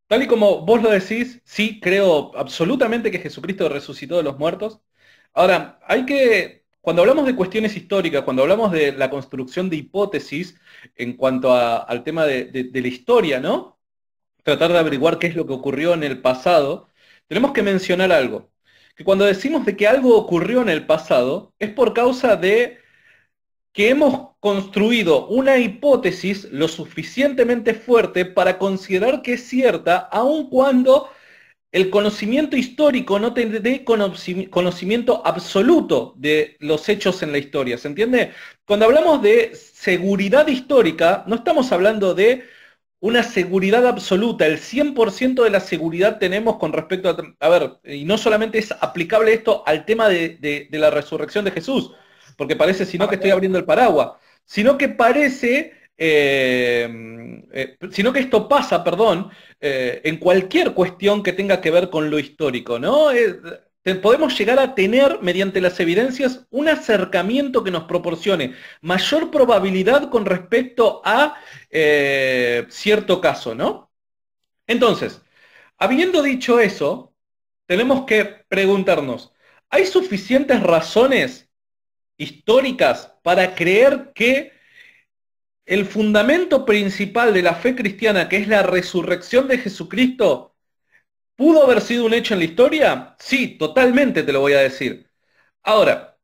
Tal y como vos lo decís, sí, creo absolutamente que Jesucristo resucitó de los muertos. Ahora, cuando hablamos de cuestiones históricas, cuando hablamos de la construcción de hipótesis en cuanto al tema de la historia, ¿no? Tratar de averiguar qué es lo que ocurrió en el pasado, tenemos que mencionar algo. Que cuando decimos de que algo ocurrió en el pasado, es por causa de que hemos construido una hipótesis lo suficientemente fuerte para considerar que es cierta, aun cuando el conocimiento histórico no te dé conocimiento absoluto de los hechos en la historia. ¿Se entiende? Cuando hablamos de seguridad histórica, no estamos hablando de una seguridad absoluta, el 100% de la seguridad tenemos con respecto a ver, y no solamente es aplicable esto al tema de la resurrección de Jesús, porque parece, sino que estoy abriendo el paraguas, sino que parece, sino que esto pasa, perdón, en cualquier cuestión que tenga que ver con lo histórico, ¿no? Podemos llegar a tener, mediante las evidencias, un acercamiento que nos proporcione mayor probabilidad con respecto a cierto caso, ¿no? Entonces, habiendo dicho eso, tenemos que preguntarnos, ¿hay suficientes razones históricas para creer que el fundamento principal de la fe cristiana, que es la resurrección de Jesucristo, pudo haber sido un hecho en la historia? Sí, totalmente te lo voy a decir. Ahora,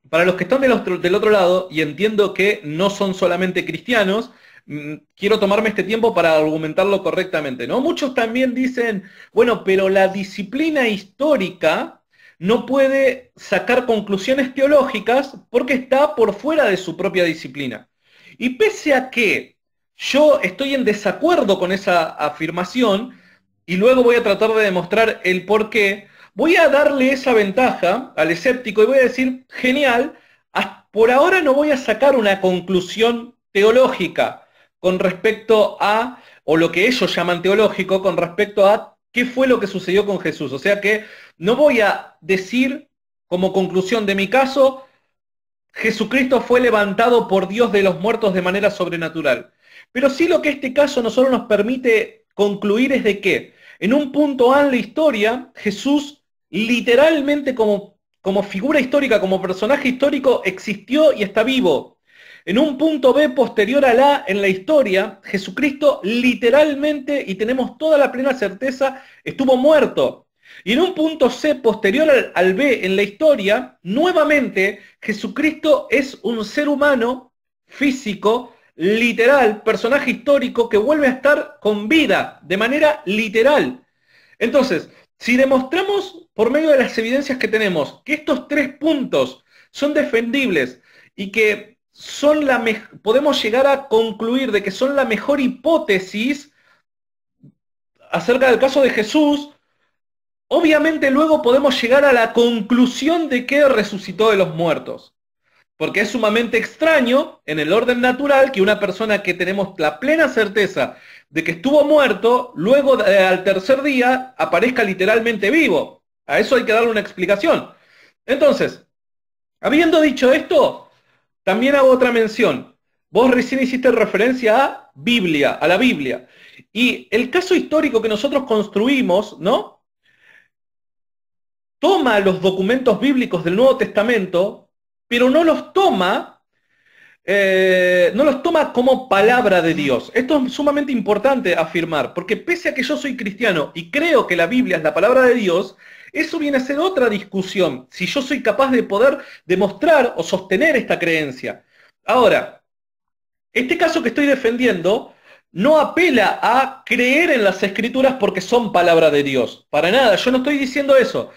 para los que están del otro lado, y entiendo que no son solamente cristianos, quiero tomarme este tiempo para argumentarlo correctamente, ¿no? Muchos también dicen, bueno, pero la disciplina histórica no puede sacar conclusiones teológicas porque está por fuera de su propia disciplina. Y pese a que yo estoy en desacuerdo con esa afirmación, y luego voy a tratar de demostrar el por qué, voy a darle esa ventaja al escéptico y voy a decir, genial, por ahora no voy a sacar una conclusión teológica con respecto a, o lo que ellos llaman teológico, con respecto a qué fue lo que sucedió con Jesús. O sea que no voy a decir como conclusión de mi caso, Jesucristo fue levantado por Dios de los muertos de manera sobrenatural. Pero sí lo que este caso nosotros nos permite concluir es de que en un punto A en la historia, Jesús literalmente como figura histórica, como personaje histórico, existió y está vivo. En un punto B posterior a la en la historia, Jesucristo literalmente, y tenemos toda la plena certeza, estuvo muerto. Y en un punto C posterior al B en la historia, nuevamente Jesucristo es un ser humano físico, literal, personaje histórico que vuelve a estar con vida de manera literal. Entonces, si demostramos por medio de las evidencias que tenemos que estos tres puntos son defendibles y que son podemos llegar a concluir de que son la mejor hipótesis acerca del caso de Jesús, obviamente luego podemos llegar a la conclusión de que resucitó de los muertos. Porque es sumamente extraño en el orden natural que una persona que tenemos la plena certeza de que estuvo muerto, luego al tercer día aparezca literalmente vivo. A eso hay que darle una explicación. Entonces, habiendo dicho esto, también hago otra mención. Vos recién hiciste referencia a Biblia, a la Biblia. Y el caso histórico que nosotros construimos, ¿no? Toma los documentos bíblicos del Nuevo Testamento, pero no los toma como palabra de Dios. Esto es sumamente importante afirmar, porque pese a que yo soy cristiano y creo que la Biblia es la palabra de Dios, eso viene a ser otra discusión, si yo soy capaz de poder demostrar o sostener esta creencia. Ahora, este caso que estoy defendiendo no apela a creer en las escrituras porque son palabra de Dios. Para nada, yo no estoy diciendo eso.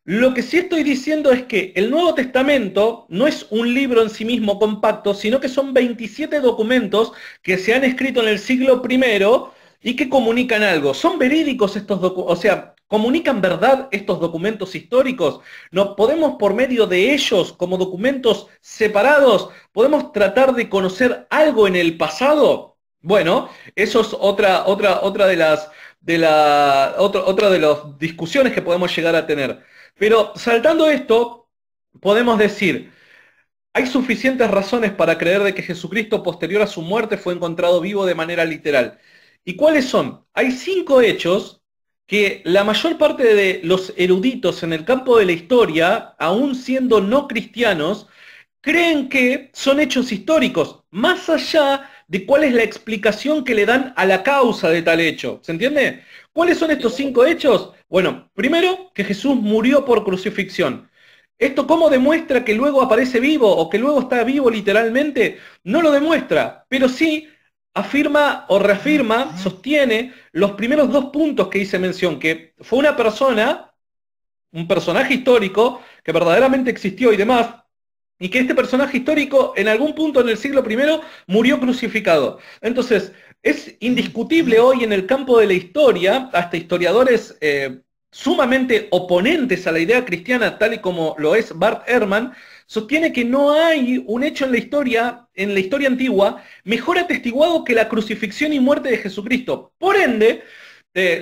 Lo que sí estoy diciendo es que el Nuevo Testamento no es un libro en sí mismo compacto, sino que son 27 documentos que se han escrito en el siglo primero y que comunican algo. ¿Son verídicos estos documentos? O sea, ¿comunican verdad estos documentos históricos? ¿No podemos por medio de ellos, como documentos separados, podemos tratar de conocer algo en el pasado? Bueno, eso es otra de las discusiones que podemos llegar a tener. Pero saltando esto, podemos decir, hay suficientes razones para creer de que Jesucristo posterior a su muerte fue encontrado vivo de manera literal. ¿Y cuáles son? Hay 5 hechos que la mayor parte de los eruditos en el campo de la historia, aún siendo no cristianos, creen que son hechos históricos, más allá de cuál es la explicación que le dan a la causa de tal hecho. ¿Se entiende? ¿Cuáles son estos 5 hechos? Bueno, primero, que Jesús murió por crucifixión. ¿Esto cómo demuestra que luego aparece vivo o que luego está vivo literalmente? No lo demuestra, pero sí afirma o reafirma, sostiene los primeros 2 puntos que hice mención, que fue una persona, un personaje histórico que verdaderamente existió y demás, y que este personaje histórico en algún punto en el siglo I murió crucificado. Entonces, es indiscutible hoy en el campo de la historia, hasta historiadores sumamente oponentes a la idea cristiana, tal y como lo es Bart Ehrman, sostiene que no hay un hecho en la historia antigua, mejor atestiguado que la crucifixión y muerte de Jesucristo. Por ende,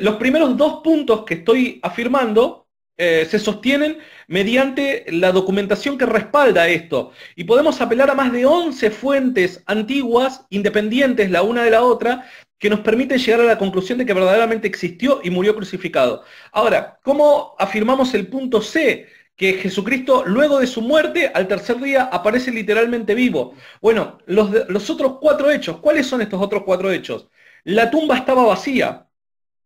los primeros 2 puntos que estoy afirmando se sostienen mediante la documentación que respalda esto. Y podemos apelar a más de 11 fuentes antiguas, independientes la una de la otra, que nos permiten llegar a la conclusión de que verdaderamente existió y murió crucificado. Ahora, ¿cómo afirmamos el punto C? Que Jesucristo, luego de su muerte, al tercer día aparece literalmente vivo. Bueno, los otros 4 hechos, ¿cuáles son estos otros 4 hechos? La tumba estaba vacía.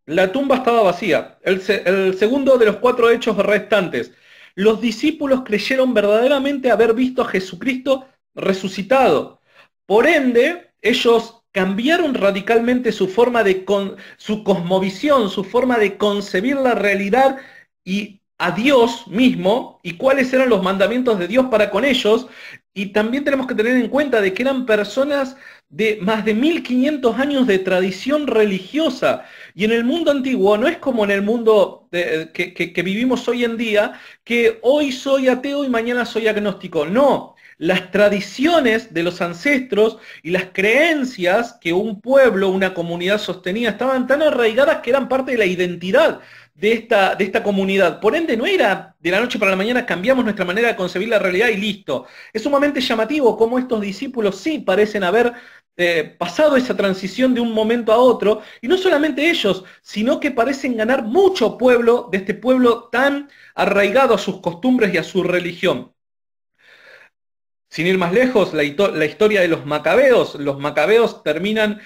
La tumba estaba vacía. El segundo de los 4 hechos restantes. Los discípulos creyeron verdaderamente haber visto a Jesucristo resucitado. Por ende, ellos cambiaron radicalmente su forma su cosmovisión, su forma de concebir la realidad y a Dios mismo, y cuáles eran los mandamientos de Dios para con ellos. Y también tenemos que tener en cuenta de que eran personas de más de 1500 años de tradición religiosa. Y en el mundo antiguo no es como en el mundo que vivimos hoy en día, que hoy soy ateo y mañana soy agnóstico. No, las tradiciones de los ancestros y las creencias que un pueblo, una comunidad sostenía, estaban tan arraigadas que eran parte de la identidad de esta comunidad. Por ende, no era de la noche para la mañana cambiamos nuestra manera de concebir la realidad y listo. Es sumamente llamativo cómo estos discípulos sí parecen haber pasado esa transición de un momento a otro, y no solamente ellos, sino que parecen ganar mucho pueblo de este pueblo tan arraigado a sus costumbres y a su religión. Sin ir más lejos, la historia de los macabeos terminan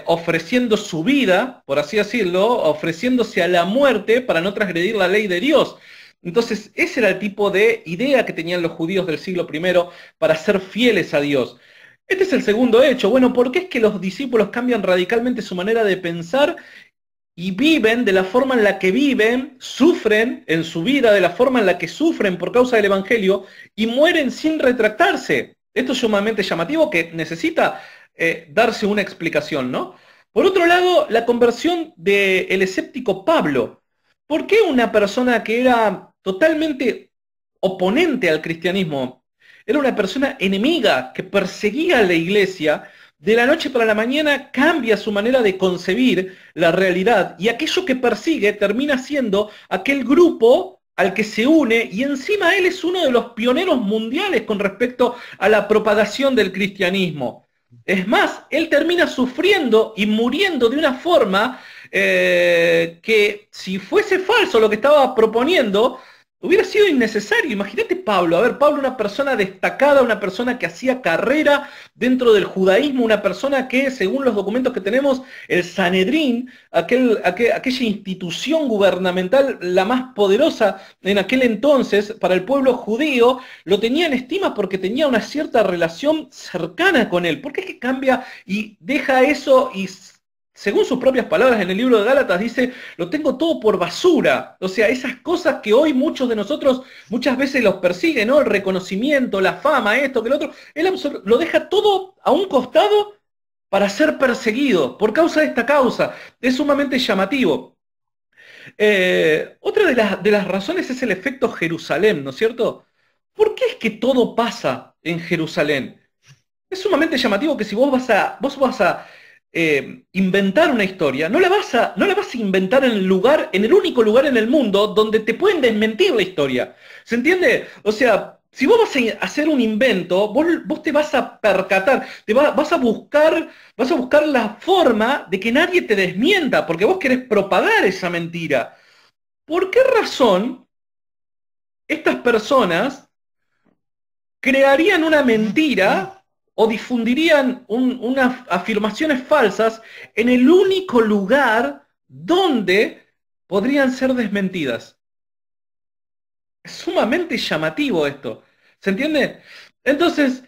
ofreciendo su vida, por así decirlo, ofreciéndose a la muerte para no transgredir la ley de Dios. Entonces, ese era el tipo de idea que tenían los judíos del siglo I para ser fieles a Dios. Este es el segundo hecho. Bueno, ¿por qué es que los discípulos cambian radicalmente su manera de pensar y viven de la forma en la que viven, sufren en su vida de la forma en la que sufren por causa del Evangelio y mueren sin retractarse? Esto es sumamente llamativo que necesita darse una explicación, ¿no? Por otro lado, la conversión del escéptico Pablo. ¿Por qué una persona que era totalmente oponente al cristianismo, era una persona enemiga que perseguía a la iglesia, de la noche para la mañana cambia su manera de concebir la realidad y aquello que persigue termina siendo aquel grupo al que se une, y encima él es uno de los pioneros mundiales con respecto a la propagación del cristianismo? Es más, él termina sufriendo y muriendo de una forma que si fuese falso lo que estaba proponiendo, hubiera sido innecesario. Imagínate Pablo, a ver, Pablo, una persona destacada, una persona que hacía carrera dentro del judaísmo, una persona que, según los documentos que tenemos, el Sanedrín, aquella institución gubernamental, la más poderosa en aquel entonces para el pueblo judío, lo tenía en estima porque tenía una cierta relación cercana con él. ¿Por qué es que cambia y deja eso y, según sus propias palabras en el libro de Gálatas, dice, lo tengo todo por basura? O sea, esas cosas que hoy muchos de nosotros muchas veces los persiguen, ¿no? El reconocimiento, la fama, esto, que lo otro. Él lo deja todo a un costado para ser perseguido por causa de esta causa. Es sumamente llamativo. Otra de las razones es el efecto Jerusalén, ¿no es cierto? ¿Por qué es que todo pasa en Jerusalén? Es sumamente llamativo que si vos vas a inventar una historia, no la vas a inventar en el único lugar en el mundo donde te pueden desmentir la historia. ¿Se entiende? O sea, si vos vas a hacer un invento, vos te vas a percatar, vas a buscar la forma de que nadie te desmienta, porque vos querés propagar esa mentira. ¿Por qué razón estas personas crearían una mentira o difundirían unas afirmaciones falsas en el único lugar donde podrían ser desmentidas? Es sumamente llamativo esto. ¿Se entiende? Entonces,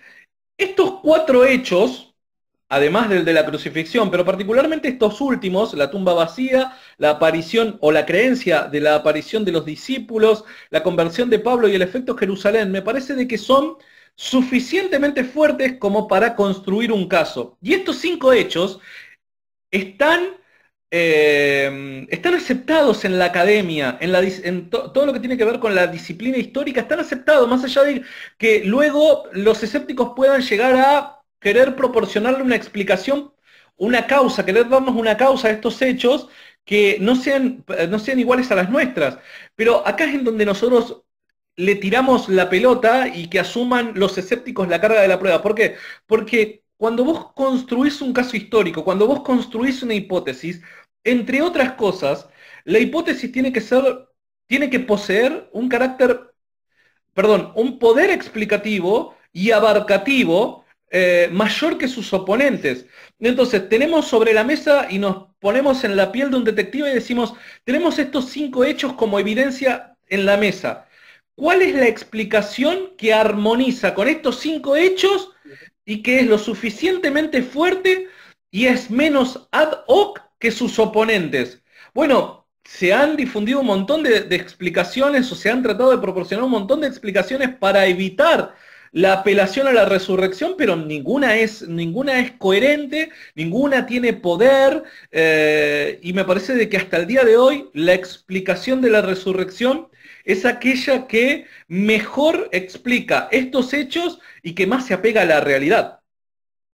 estos cuatro hechos, además del de la crucifixión, pero particularmente estos últimos, la tumba vacía, la aparición o la creencia de la aparición de los discípulos, la conversión de Pablo y el efecto Jerusalén, me parece de que son suficientemente fuertes como para construir un caso. Y estos cinco hechos están, están aceptados en la academia, todo lo que tiene que ver con la disciplina histórica, están aceptados, más allá de que luego los escépticos puedan llegar a querer proporcionarle una explicación, una causa, querer darnos una causa a estos hechos que no sean iguales a las nuestras. Pero acá es en donde nosotros le tiramos la pelota y que asuman los escépticos la carga de la prueba. ¿Por qué? Porque cuando vos construís un caso histórico, cuando vos construís una hipótesis, entre otras cosas, la hipótesis tiene que poseer un carácter, perdón, un poder explicativo y abarcativo mayor que sus oponentes. Entonces, tenemos sobre la mesa y nos ponemos en la piel de un detective y decimos, tenemos estos cinco hechos como evidencia en la mesa. ¿Cuál es la explicación que armoniza con estos cinco hechos y que es lo suficientemente fuerte y es menos ad hoc que sus oponentes? Bueno, se han difundido un montón de explicaciones o se han tratado de proporcionar un montón de explicaciones para evitar la apelación a la resurrección, pero ninguna es coherente, ninguna tiene poder, y me parece de que hasta el día de hoy la explicación de la resurrección es aquella que mejor explica estos hechos y que más se apega a la realidad.